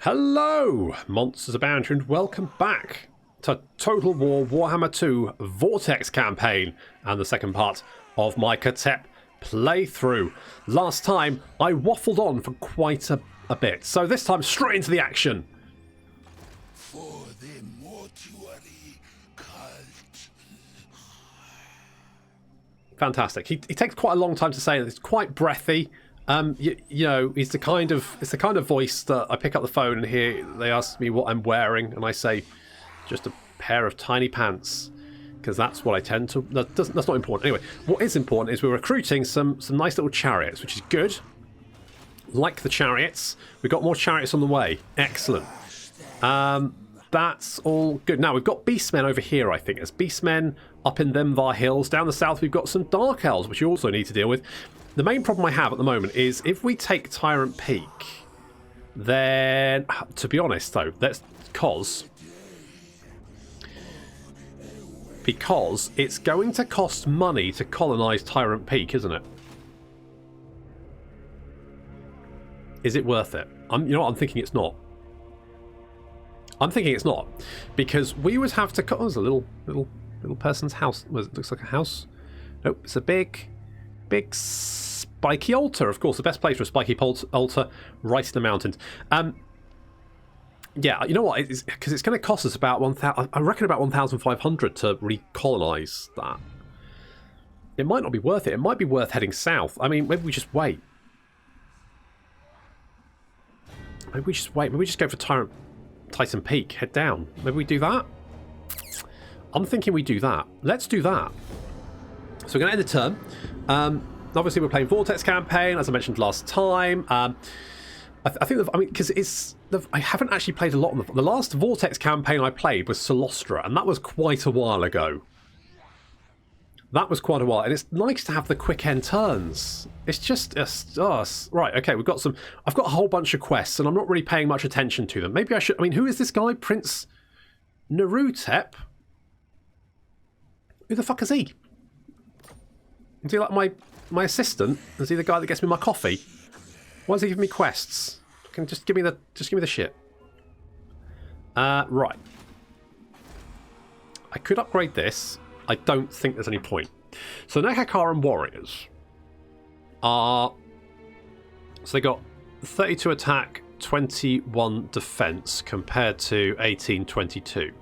Hello, MonstersAbound, and welcome back to Total War Warhammer 2 Vortex Campaign and the second part of my Khatep playthrough. Last time I waffled on for quite a bit, so this time straight into the action. For the mortuary cult. Fantastic. He takes quite a long time to say it. It's quite breathy. You know, it's the kind of voice that I pick up the phone and hear. They ask me what I'm wearing, and I say, just a pair of tiny pants, because that's what I tend to. That's not important. Anyway, what is important is we're recruiting some nice little chariots, which is good. Like the chariots, we've got more chariots on the way. Excellent. That's all good. Now we've got beastmen over here. I think there's beastmen up in them hills. Down the south, we've got some Dark Elves, which you also need to deal with. The main problem I have at the moment is if we take Tyrant Peak, then, to be honest though, that's because it's going to cost money to colonise Tyrant Peak, isn't it? Is it worth it? You know what, I'm thinking it's not. I'm thinking it's not, because we would have to. Oh, there's a little person's house. It looks like a house. Nope, it's a big spiky altar. Of course, the best place for a spiky altar, right in the mountains. Yeah, you know what? Because it's going to cost us about 1,000. I reckon about 1,500 to recolonise that. It might not be worth it. It might be worth heading south. I mean, maybe we just wait. Maybe we just wait. Maybe we just go for Titan Peak. Head down. Maybe we do that. I'm thinking we do that. Let's do that. So we're going to end the turn. Obviously, we're playing Vortex Campaign, as I mentioned last time. I think, because I haven't actually played a lot of the last Vortex Campaign I played was Solostra, and that was quite a while ago. That was quite a while, and it's nice to have the quick end turns. It's just right. Okay, we've got some. I've got a whole bunch of quests, and I'm not really paying much attention to them. Maybe I should. I mean, who is this guy, Prince Narutep? Who the fuck is he? Is he like my assistant? Is he the guy that gets me my coffee? Why does he give me quests? Can just give me the shit. Right. I could upgrade this. I don't think there's any point. So Nekakaran warriors are. So they got 32 attack, 21 defense compared to 1822.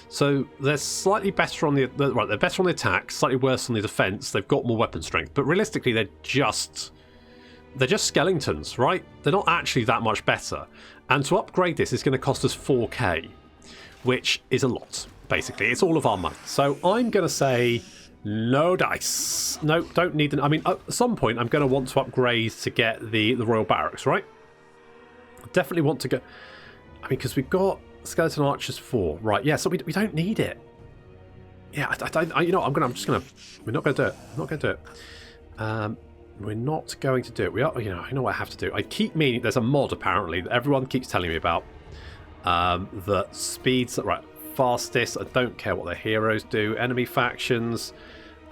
So they're slightly better on the right. They're better on the attack, slightly worse on the defense. They've got more weapon strength, but realistically, they're just skeletons, right? They're not actually that much better. And to upgrade this is going to cost us 4k, which is a lot. Basically, it's all of our money. So I'm going to say no dice. No, don't need them. I mean, at some point, I'm going to want to upgrade to get the Royal Barracks, right? Definitely want to go. I mean, because we've got Skeleton Archers 4, right? Yeah, so we don't need it. Yeah, you know, we're not going to do it. I'm not going to do it. We're not going to do it. We are, you know what I have to do. I keep meaning there's a mod apparently that everyone keeps telling me about. That speeds right fastest. I don't care what their heroes do. Enemy factions,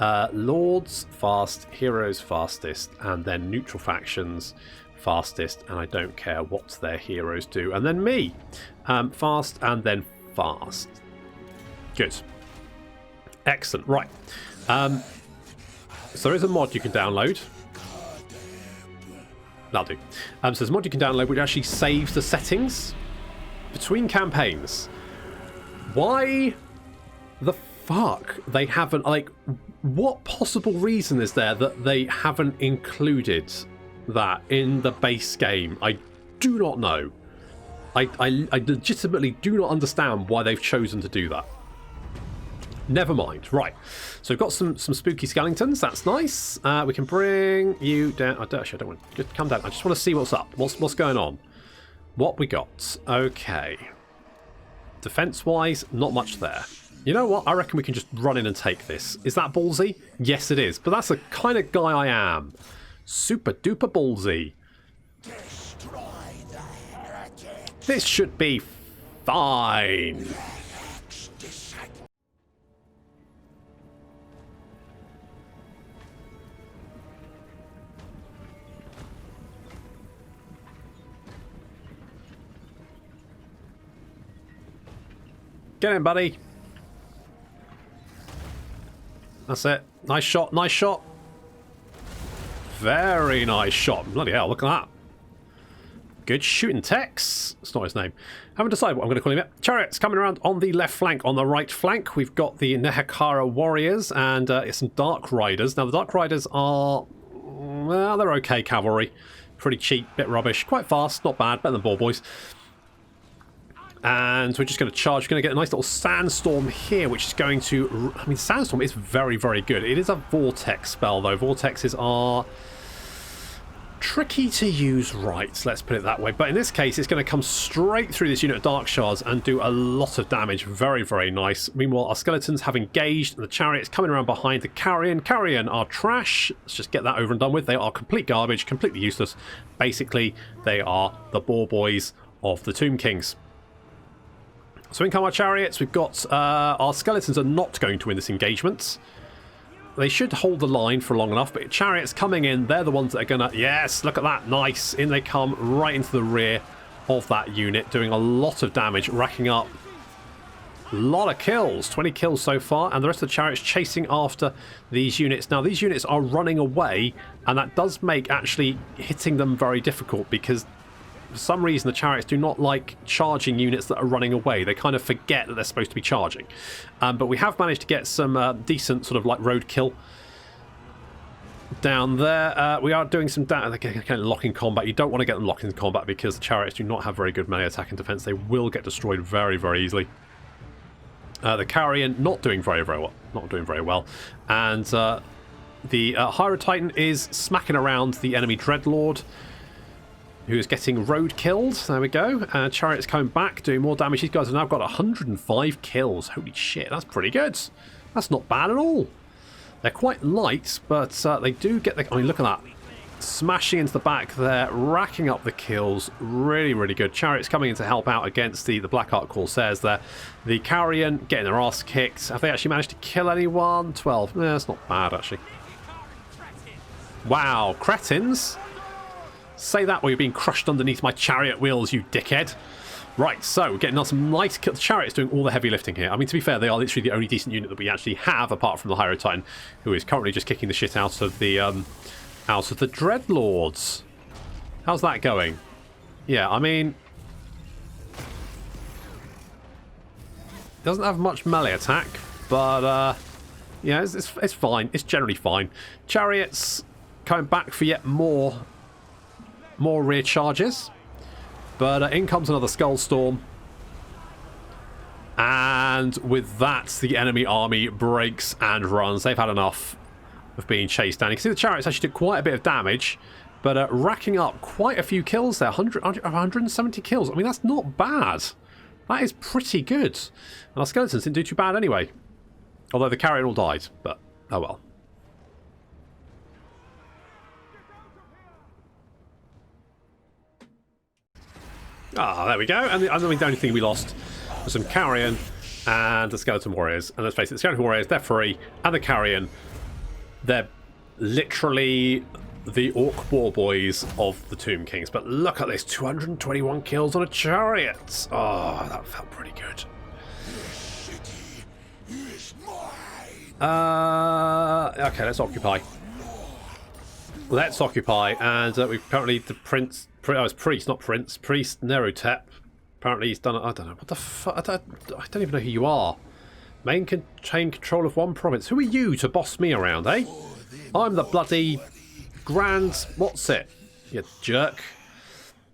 lords fast, heroes fastest, and then neutral factions fastest, and I don't care what their heroes do. And then me, fast and then fast. Good. Excellent. Right. So there is a mod you can download. That'll do. So there's a mod you can download which actually saves the settings between campaigns. Why the fuck they haven't, like, what possible reason is there that they haven't included that in the base game? I do not know. I legitimately do not understand why they've chosen to do that. Never mind. Right. So we've got some spooky skeletons. That's nice. We can bring you down. I don't want to come down. I just want to see what's up. What's going on? What we got? Okay. Defense-wise, not much there. You know what? I reckon we can just run in and take this. Is that ballsy? Yes, it is. But that's the kind of guy I am. Super duper ballsy. This should be fine. Get in, buddy. That's it. Nice shot, nice shot. Very nice shot. Bloody hell, look at that. Good shooting, Tex. It's not his name. Haven't decided what I'm going to call him yet. Chariots coming around on the left flank. On the right flank, we've got the Nehekara warriors and some Dark Riders. Now, the Dark Riders are... well, they're okay cavalry. Pretty cheap, bit rubbish. Quite fast, not bad. Better than ball boys. And we're just going to charge. We're going to get a nice little sandstorm here, which is going to... I mean, sandstorm is very, very good. It is a vortex spell, though. Vortexes are tricky to use right, let's put it that way. But in this case, it's going to come straight through this unit of Dark Shards and do a lot of damage. Very, very nice. Meanwhile, our skeletons have engaged, and the Chariots coming around behind the Carrion. Carrion are trash. Let's just get that over and done with. They are complete garbage, completely useless. Basically, they are the ball boys of the Tomb Kings. So in come our Chariots. We've got our skeletons are not going to win this engagement. They should hold the line for long enough, but Chariots coming in, they're the ones that are going to... yes, look at that. Nice. In they come right into the rear of that unit, doing a lot of damage, racking up a lot of kills. 20 kills so far, and the rest of the Chariots chasing after these units. Now, these units are running away, and that does make actually hitting them very difficult because... for some reason, the Chariots do not like charging units that are running away. They kind of forget that they're supposed to be charging. But we have managed to get some decent sort of like roadkill down there. We are doing some kind of lock in combat. You don't want to get them locked in combat because the Chariots do not have very good melee attack and defense. They will get destroyed very, very easily. The Carrion not doing very, very well. Not doing very well. And the Hierophant is smacking around the enemy Dreadlord, who is getting road killed. There we go. Chariots coming back, doing more damage. These guys have now got 105 kills. Holy shit, that's pretty good. That's not bad at all. They're quite light, but they do get the... I mean, look at that. Smashing into the back there, racking up the kills. Really, really good. Chariots coming in to help out against the Blackheart Corsairs there. The Carrion getting their ass kicked. Have they actually managed to kill anyone? 12. That's not bad, actually. Wow, cretins. Say that while you're being crushed underneath my chariot wheels, you dickhead. Right, so we're getting on some nice kills. The Chariots doing all the heavy lifting here. I mean, to be fair, they are literally the only decent unit that we actually have, apart from the Hierophant, who is currently just kicking the shit out of the Dreadlords. How's that going? Yeah, I mean, doesn't have much melee attack, but yeah, it's fine. It's generally fine. Chariots coming back for yet more rear charges, but in comes another Skull Storm, and with that the enemy army breaks and runs. They've had enough of being chased down. You can see the Chariots actually did quite a bit of damage, but racking up quite a few kills there. 170 kills. I mean, that's not bad. That is pretty good. And our skeletons didn't do too bad anyway, although the Carrion all died, but oh well. Ah, there we go. And the only thing we lost was some Carrion and the Skeleton Warriors. And let's face it, the Skeleton Warriors, they're free. And the Carrion, they're literally the Orc war boys of the Tomb Kings. But look at this, 221 kills on a Chariot. Oh, that felt pretty good. Okay, let's occupy. Let's occupy. And we've currently the Prince... Oh, it's Priest, not Prince. Priest Nerotep. Apparently he's done... I don't know. What the fuck? I don't even know who you are. Maintain control of one province. Who are you to boss me around, eh? I'm the bloody Grand... What's it? You jerk.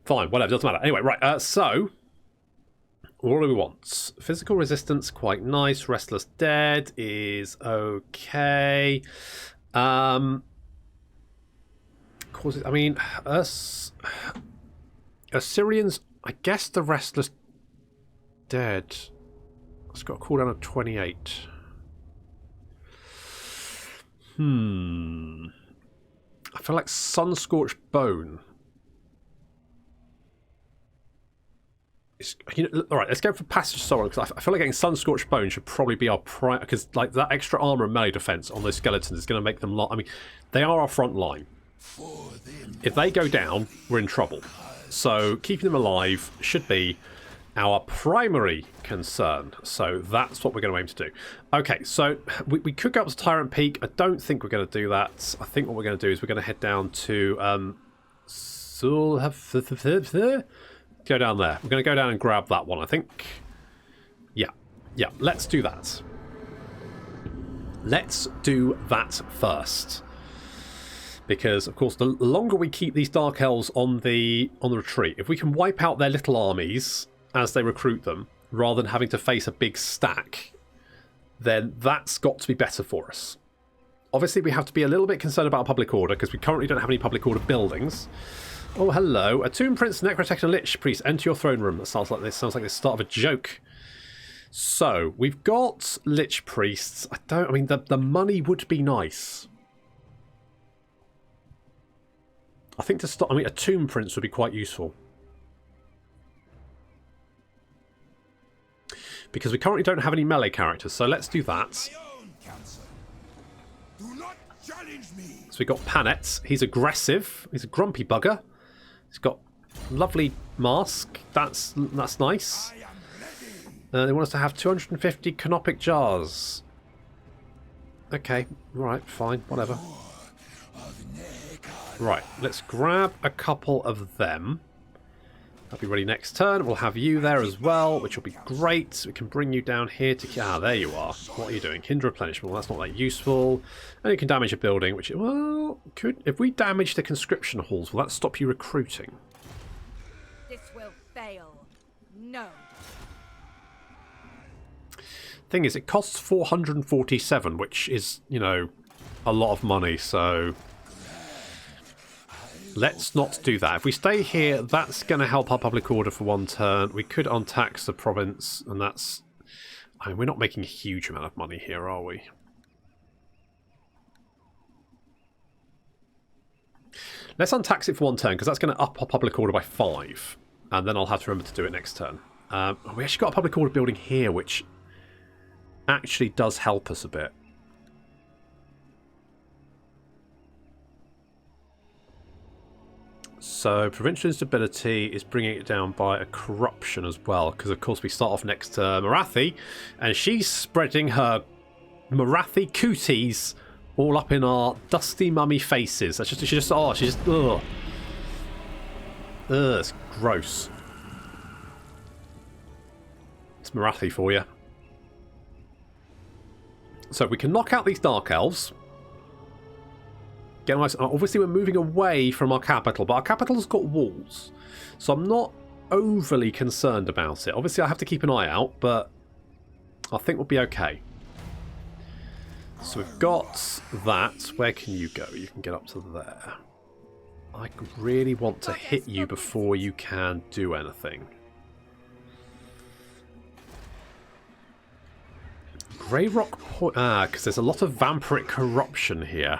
Fine, whatever. Doesn't matter. Anyway, right. So... what do we want? Physical resistance, quite nice. Restless Dead is okay. I mean, Assyrians, I guess the Restless Dead. It's got a cooldown of 28. I feel like Sunscorched Bone. Alright, let's go for Passage Sorrow, because I feel like getting Sunscorched Bone should probably be our prime, because like that extra armor and melee defense on those skeletons is going to make them I mean, they are our front line. If they go down, we're in trouble. So keeping them alive should be our primary concern. So that's what we're going to aim to do. Okay, so we could go up to Tyrant Peak. I don't think we're going to do that. I think what we're going to do is we're going to head down to go down there. We're going to go down and grab that one, I think. Yeah, let's do that. Let's do that first. Because, of course, the longer we keep these Dark Elves on the retreat, if we can wipe out their little armies as they recruit them, rather than having to face a big stack, then that's got to be better for us. Obviously, we have to be a little bit concerned about public order, because we currently don't have any public order buildings. Oh, hello. A Tomb Prince, Necrotech, and Lich Priest enter your throne room. That sounds like this. Sounds like the start of a joke. So, we've got Lich Priests. I mean, the money would be nice. I think to start, I mean, a Tomb Prince would be quite useful. Because we currently don't have any melee characters, so let's do that. So we've got Panet. He's aggressive. He's a grumpy bugger. He's got a lovely mask. That's nice. They want us to have 250 canopic jars. Okay, right, fine, whatever. Right, let's grab a couple of them. That'll be ready next turn. We'll have you there as well, which will be great. We can bring you down here to... Ah, there you are. What are you doing? Hinder replenishment. Well, that's not that useful. And you can damage a building, which... Well, could... If we damage the conscription halls, will that stop you recruiting? This will fail. No. Thing is, it costs 447, which is, you know, a lot of money, so... Let's not do that. If we stay here, that's going to help our public order for one turn. We could untax the province, and that's... I mean, we're not making a huge amount of money here, are we? Let's untax it for one turn, because that's going to up our public order by 5. And then I'll have to remember to do it next turn. We actually got a public order building here, which actually does help us a bit. So, provincial instability is bringing it down by a corruption as well, because of course we start off next to Marathi, and she's spreading her Marathi cooties all up in our dusty mummy faces. That's just, she's just, ugh. Ugh, it's gross. It's Marathi for you. So we can knock out these Dark Elves. Obviously we're moving away from our capital, but our capital's got walls, so I'm not overly concerned about it. Obviously I have to keep an eye out, but I think we'll be okay. So we've got that. Where can you go? You can get up to there. I really want to hit you before you can do anything. Grey Rock Point... Ah, because there's a lot of vampiric corruption here.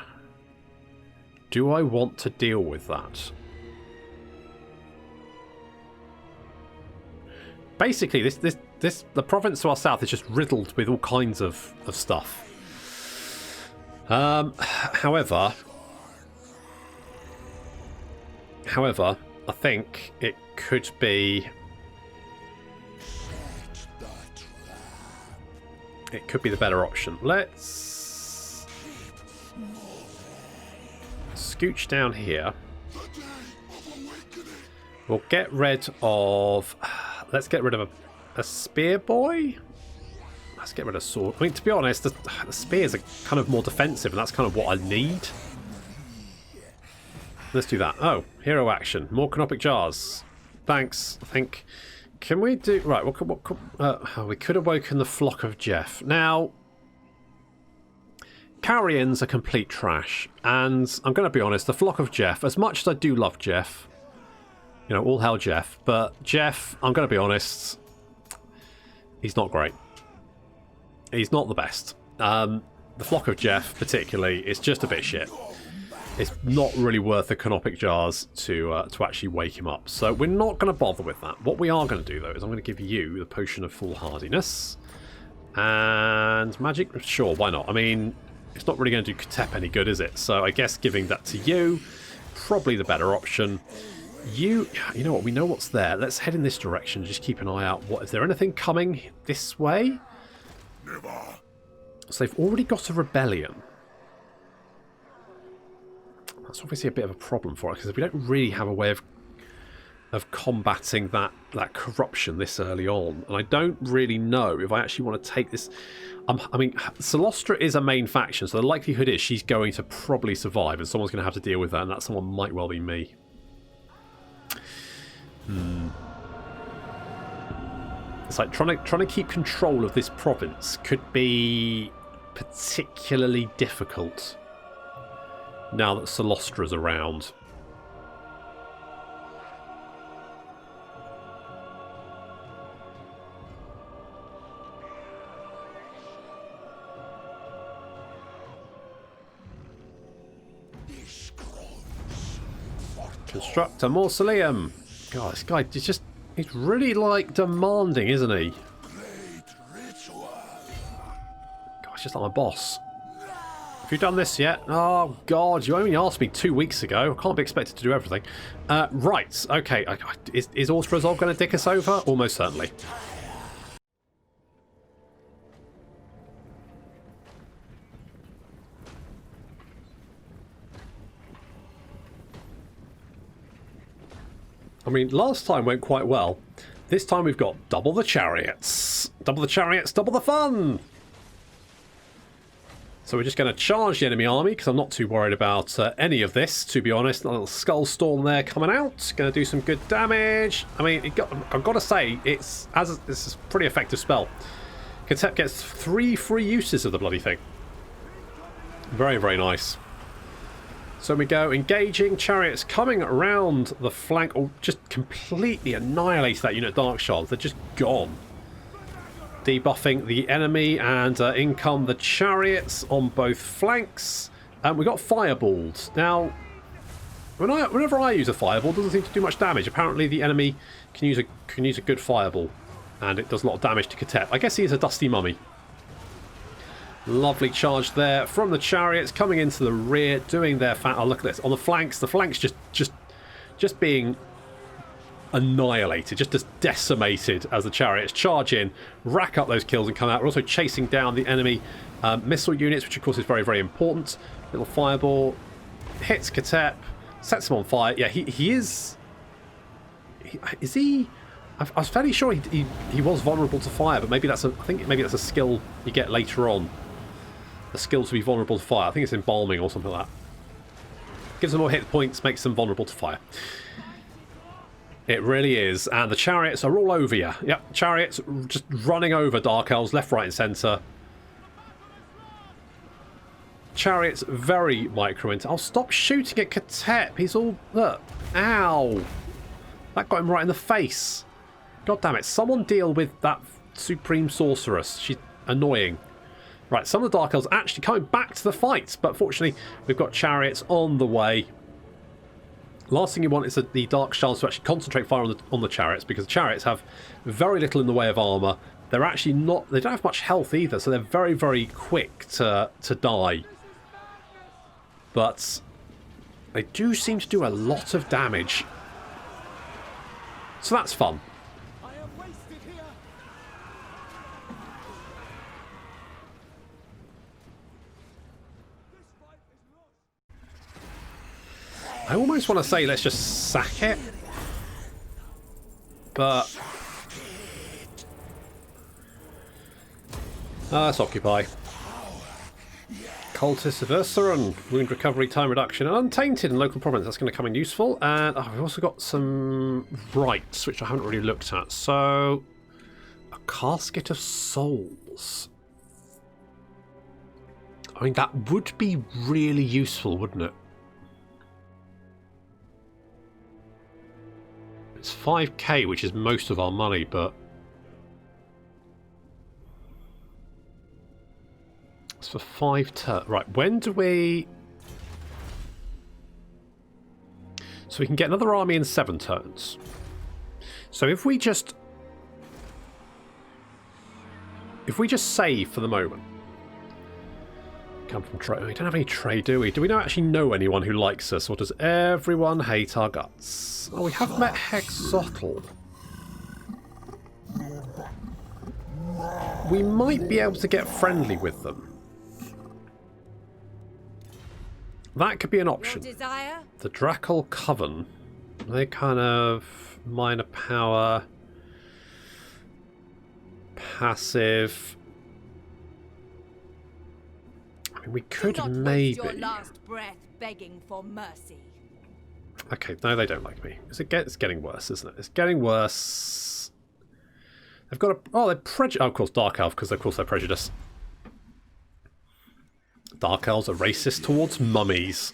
Do I want to deal with that? Basically, the province to our south is just riddled with all kinds of stuff. However, I think it could be... It could be the better option. Let's scooch down here. We'll get rid of... Let's get rid of a spear boy. Let's get rid of sword. I mean, to be honest, the spears are kind of more defensive, and that's kind of what I need. Let's do that. Oh, hero action. More canopic jars. Thanks, I think. Can we do... Right, we could have woken the flock of Jeff. Now, Carrions are complete trash, and I'm going to be honest, the flock of Jeff, as much as I do love Jeff, you know, all hail Jeff, but Jeff, I'm going to be honest, he's not great. He's not the best. The flock of Jeff, particularly, is just a bit shit. It's not really worth the canopic jars to actually wake him up. So we're not going to bother with that. What we are going to do, though, is I'm going to give you the potion of foolhardiness. And magic? Sure, why not? I mean, it's not really going to do Khatep any good, is it? So I guess giving that to you, probably the better option. You know what? We know what's there. Let's head in this direction. Just keep an eye out. What is there? Anything coming this way? Never. So they've already got a rebellion. That's obviously a bit of a problem for us because we don't really have a way of combating that corruption this early on, and I don't really know if I actually want to take this. I mean, Celostra is a main faction, so the likelihood is she's going to probably survive, and someone's going to have to deal with that, and that someone might well be me. It's like trying to keep control of this province could be particularly difficult now that Celostra's around. Construct a mausoleum. God, this guy is just... He's really, like, demanding, isn't he? God, it's just like my boss. Have you done this yet? Oh, God, you only asked me 2 weeks ago. I can't be expected to do everything. Right, okay. Is Orc going to dick us over? Almost certainly. I mean, last time went quite well. This time we've got double the chariots. Double the chariots, double the fun! So we're just going to charge the enemy army, because I'm not too worried about any of this, to be honest. A little skull storm there coming out. Going to do some good damage. I mean, I've got to say, this is a pretty effective spell. Khatep gets 3 free uses of the bloody thing. Very, very nice. So we go, engaging, chariots coming around the flank. Oh, just completely annihilate that unit, Dark Shards. They're just gone. Debuffing the enemy, and in come the chariots on both flanks. And we got fireballs. Now, whenever I use a fireball, it doesn't seem to do much damage. Apparently the enemy can use a good fireball, and it does a lot of damage to Khatep. I guess he is a dusty mummy. Lovely charge there from the chariots coming into the rear, doing their oh, look at this on the flanks. The flanks just being annihilated, just decimated as the chariots charge in, rack up those kills and come out. We're also chasing down the enemy missile units, which of course is very, very important. Little fireball hits Khatep, sets him on fire. Yeah, he is. Is he? I was fairly sure he was vulnerable to fire, but maybe that's I think maybe that's a skill you get later on. A skill to be vulnerable to fire. I think it's embalming or something like that. Gives them more hit points, makes them vulnerable to fire. It really is. And the chariots are all over you. Yep, chariots just running over Dark Elves left, right and centre. Chariots very micro. Oh, stop shooting at Khatep. He's all... Look. Ow. That got him right in the face. God damn it. Someone deal with that Supreme Sorceress. She's annoying. Right, some of the Dark Elves actually coming back to the fight, but fortunately we've got chariots on the way. Last thing you want is the Dark Shards to actually concentrate fire on the chariots, because the chariots have very little in the way of armour. They're actually not... They don't have much health either, so they're very, very quick to die. But they do seem to do a lot of damage. So that's fun. I almost want to say let's just sack it, but let's occupy. Cultists of Ursaron, wound recovery time reduction, and untainted in local province. That's going to come in useful. And we've also got some rights, which I haven't really looked at. So, a casket of souls. I mean, that would be really useful, wouldn't it? It's 5k, which is most of our money, but it's for 5 turns. Right, when do we... So we can get another army in 7 turns. So if we just save for the moment. come from trade. We don't have any trade, do we? Do we not actually know anyone who likes us, or does everyone hate our guts? Oh, we have met Hexotl. We might be able to get friendly with them. That could be an option. The Dracal Coven. They kind of minor power, passive. I mean, we could maybe. Your last breath begging for mercy. Okay, no, they don't like me. It's getting worse, isn't it? It's getting worse. They've got a. Oh, they're prejudiced. Oh, of course, Dark Elf, because of course they're prejudiced. Dark Elves are racist towards mummies.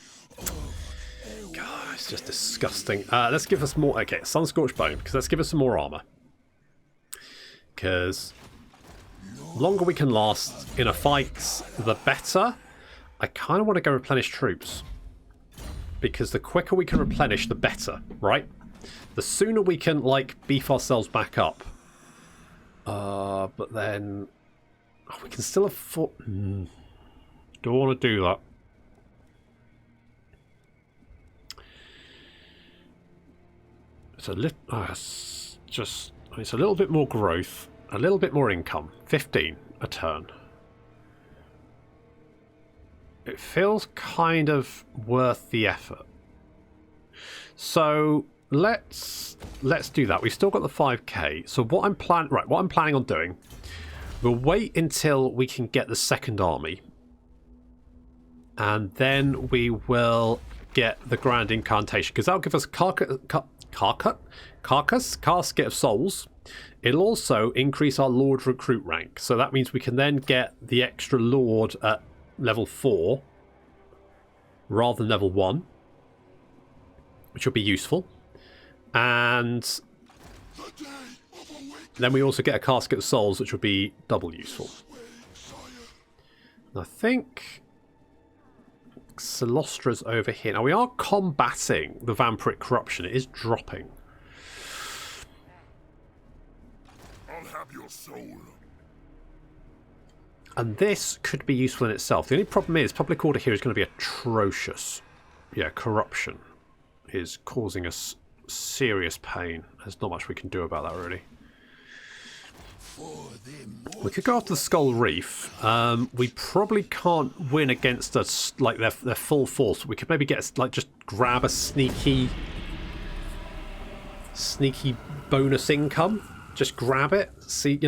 God, it's just disgusting. Let's give us more. Okay, Sunscorched Bone, because let's give us some more armor. Because the longer we can last in a fight, the better. I kind of want to go replenish troops. Because the quicker we can replenish, the better, right? The sooner we can, like, beef ourselves back up. But then... Oh, we can still afford... Don't want to do that. It's a little... it's a little bit more growth. A little bit more income. 15 a turn. It feels kind of worth the effort. So let's do that. We've still got the 5k. So what I'm planning on doing, we'll wait until we can get the second army, and then we will get the Grand Incantation, because that'll give us Casket of Souls. It'll also increase our Lord recruit rank, so that means we can then get the extra Lord at level 4 rather than level 1, which will be useful. And then we also get a Casket of Souls, which will be double useful. And I think Celostra's over here. Now we are combating the Vampiric Corruption. It is dropping. I'll have your soul. And this could be useful in itself. The only problem is public order here is going to be atrocious. Yeah, corruption is causing us serious pain. There's not much we can do about that, really. We could go after the Skull Reef. We probably can't win against us like their full force. We could maybe get just grab a sneaky bonus income. Just grab it. See,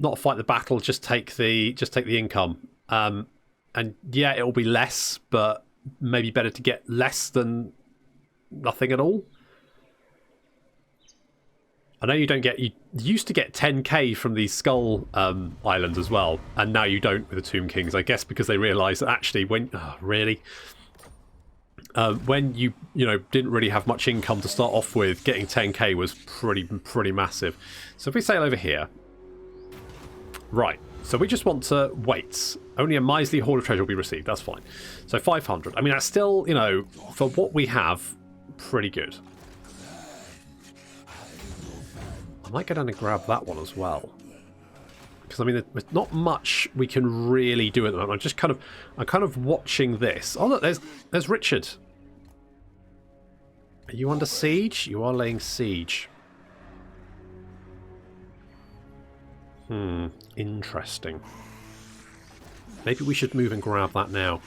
not fight the battle. Just take the income. And yeah, it'll be less, but maybe better to get less than nothing at all. I know you don't get... You used to get 10k from these Skull Islands as well, and now you don't with the Tomb Kings. I guess because they realise that actually when... Oh, really? When you didn't really have much income to start off with, getting 10k was pretty massive. So if we sail over here... Right, so we just want to wait. Only a miserly hoard of treasure will be received. That's fine. So 500. I mean, that's still, for what we have, pretty good. I might go down and grab that one as well. Because, I mean, there's not much we can really do at the moment. I'm kind of watching this. Oh, look, there's Richard. Are you under siege? You are laying siege. Interesting. Maybe we should move and grab that now.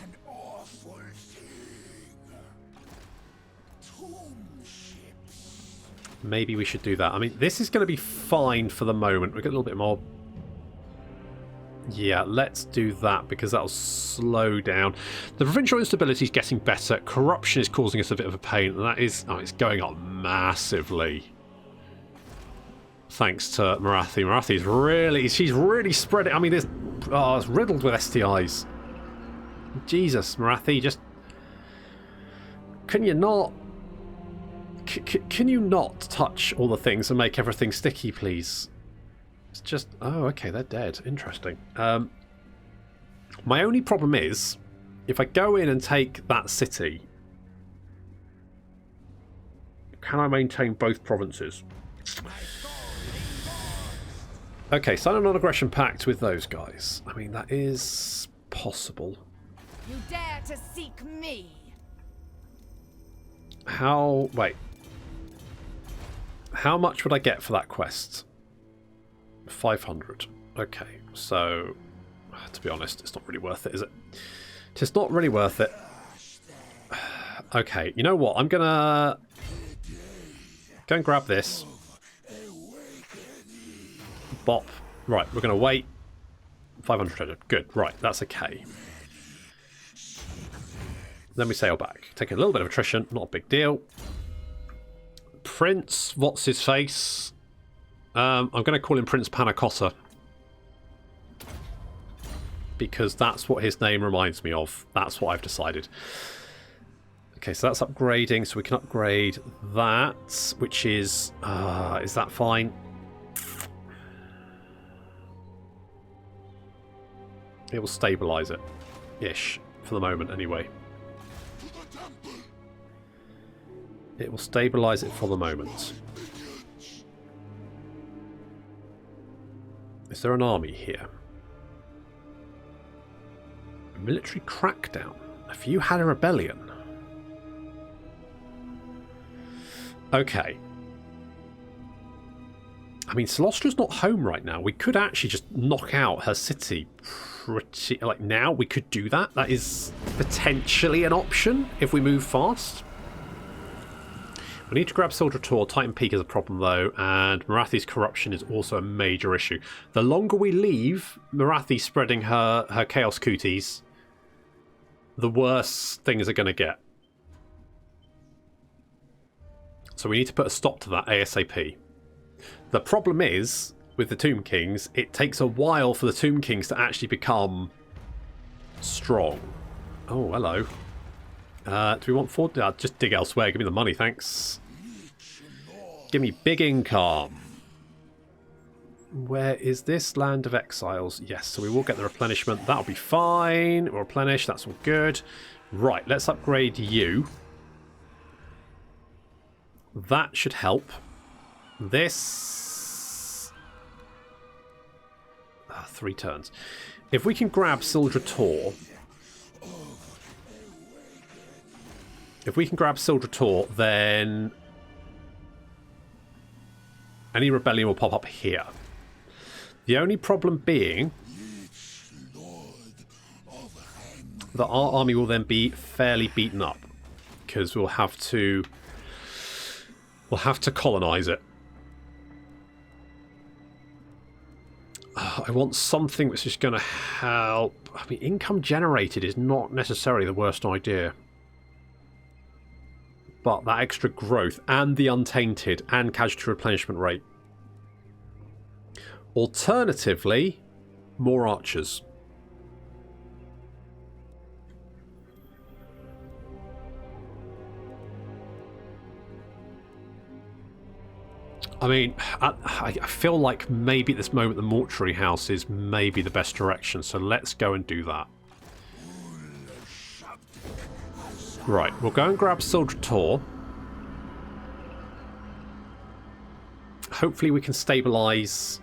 Maybe we should do that. I mean, this is going to be fine for the moment. We'll get a little bit more. Yeah, let's do that because that'll slow down. The provincial instability is getting better. Corruption is causing us a bit of a pain, and that is... Oh, it's going up massively. Thanks to Marathi. Marathi's really... She's really spread it. I mean, it's riddled with STIs. Jesus, Marathi, just... Can you not... Can you not touch all the things and make everything sticky, please? It's just... Oh, okay, they're dead. Interesting. My only problem is, if I go in and take that city, can I maintain both provinces? Okay, sign a non-aggression pact with those guys. I mean, that is possible. You dare to seek me? How... Wait. How much would I get for that quest? 500. Okay, so... To be honest, it's not really worth it, is it? It's not really worth it. Okay, you know what? I'm gonna... Go and grab this. Bop. Right, we're gonna wait. 500 treasure. Good, right, that's okay. Then we sail back. Take a little bit of attrition, not a big deal. Prince, what's his face? I'm going to call him Prince Panacotta. Because that's what his name reminds me of. That's what I've decided. Okay, so that's upgrading, so we can upgrade that, which is that fine? It will stabilise it. Ish, for the moment anyway. It will stabilise it for the moment. Is there an army here? A military crackdown. A few had a rebellion. Okay. I mean, Salostra's not home right now. We could actually just knock out her city pretty... Like, now we could do that. That is potentially an option if we move fast. We need to grab Soldier Tor. Titan Peak is a problem, though, and Marathi's corruption is also a major issue. The longer we leave Marathi spreading her Chaos Cooties, the worse things are going to get. So we need to put a stop to that ASAP. The problem is, with the Tomb Kings, it takes a while for the Tomb Kings to actually become strong. Oh, hello. Do we want 4? Just dig elsewhere. Give me the money, thanks. Give me big income. Where is this? Land of Exiles. Yes, so we will get the replenishment. That'll be fine. We'll replenish. That's all good. Right, let's upgrade you. That should help. This... 3 turns. If we can grab Sildra Tor... If we can grab Sildra Tor, then any rebellion will pop up here. The only problem being that our army will then be fairly beaten up because we'll have to colonize it. I want something which is going to help. I mean, income generated is not necessarily the worst idea. But that extra growth and the untainted and casualty replenishment rate. Alternatively, more archers. I mean, I feel like maybe at this moment the mortuary house is maybe the best direction, so let's go and do that. Right, we'll go and grab Soldier Tor. Hopefully we can stabilise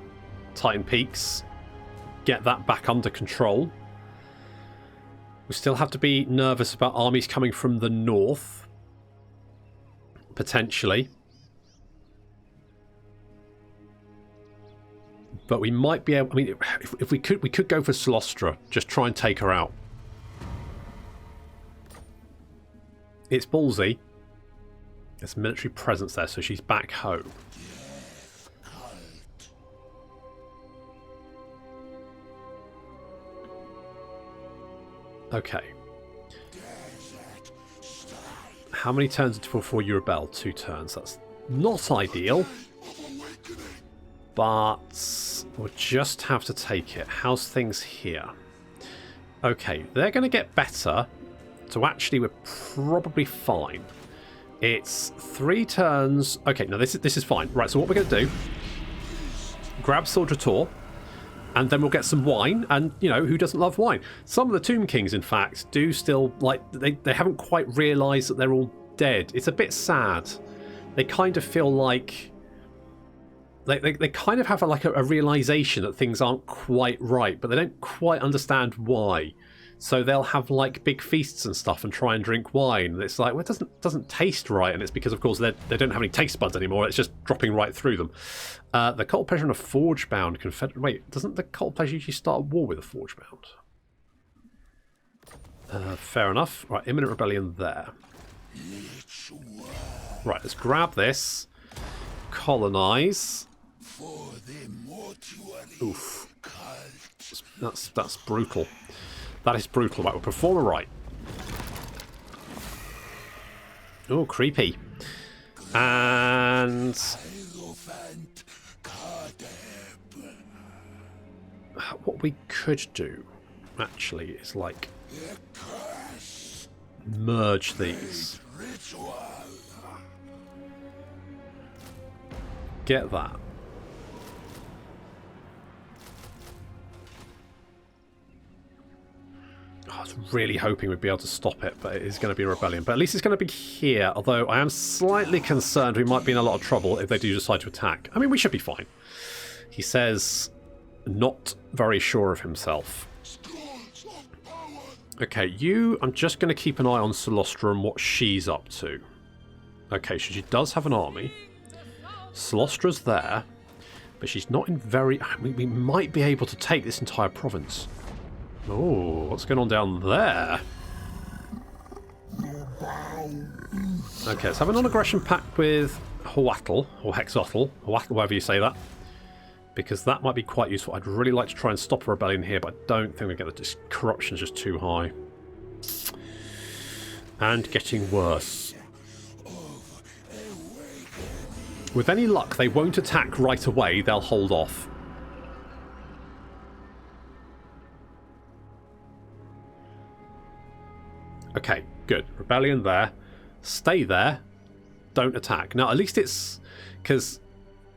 Titan Peaks. Get that back under control. We still have to be nervous about armies coming from the north. Potentially. But we might be able... I mean, if we could go for Salostra. Just try and take her out. It's ballsy. There's military presence there, so she's back home. Okay. How many turns before you rebel? 2 turns. That's not ideal. But we'll just have to take it. How's things here? Okay, they're going to get better. So actually, we're probably fine. It's 3 turns. Okay, no, this is fine. Right, so what we're going to do, grab Soldier Tor, and then we'll get some wine. And, you know, who doesn't love wine? Some of the Tomb Kings, in fact, do still, like, they haven't quite realised that they're all dead. It's a bit sad. They kind of feel like they kind of have a realization that things aren't quite right, but they don't quite understand why. So they'll have like big feasts and stuff and try and drink wine. And it's like, well, it doesn't taste right, and it's because, of course, they don't have any taste buds anymore. It's just dropping right through them. The Cult Pleasure and a Forge-bound Confederate. Wait, doesn't the Cult Pleasure usually start a war with a Forge-bound? Fair enough. Right, imminent rebellion there. Right, let's grab this. Colonize. Oof. That's brutal. That is brutal. Right, we'll perform a rite. Oh, creepy. And what we could do, actually, is like merge these. Get that. I was really hoping we'd be able to stop it, but it is going to be a rebellion. But at least it's going to be here, although I am slightly concerned we might be in a lot of trouble if they do decide to attack. I mean, we should be fine. He says, not very sure of himself. Okay, I'm just going to keep an eye on Celostra and what she's up to. Okay, so she does have an army. Celostra's there, but she's not in very... I mean, we might be able to take this entire province. Oh, what's going on down there? Okay, let's have a non-aggression pact with Huatl, or Hexotl, Huatl, whatever you say that. Because that might be quite useful. I'd really like to try and stop a rebellion here, but I don't think we get the corruption's just too high. And getting worse. With any luck, they won't attack right away, they'll hold off. Okay, good. Rebellion there. Stay there. Don't attack. Now, at least it's... Because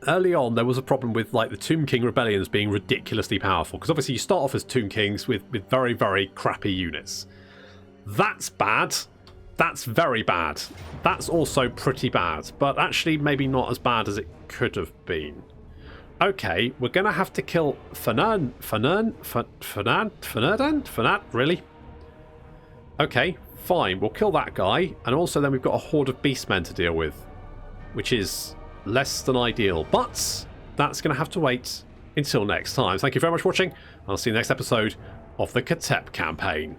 early on, there was a problem with like the Tomb King rebellions being ridiculously powerful. Because obviously you start off as Tomb Kings with very, very crappy units. That's bad. That's very bad. That's also pretty bad. But actually maybe not as bad as it could have been. Okay, we're going to have to kill Fernand? Really? Okay, fine. We'll kill that guy. And also then we've got a horde of beastmen to deal with. Which is less than ideal. But that's going to have to wait until next time. Thank you very much for watching. I'll see you next episode of the Khatep campaign.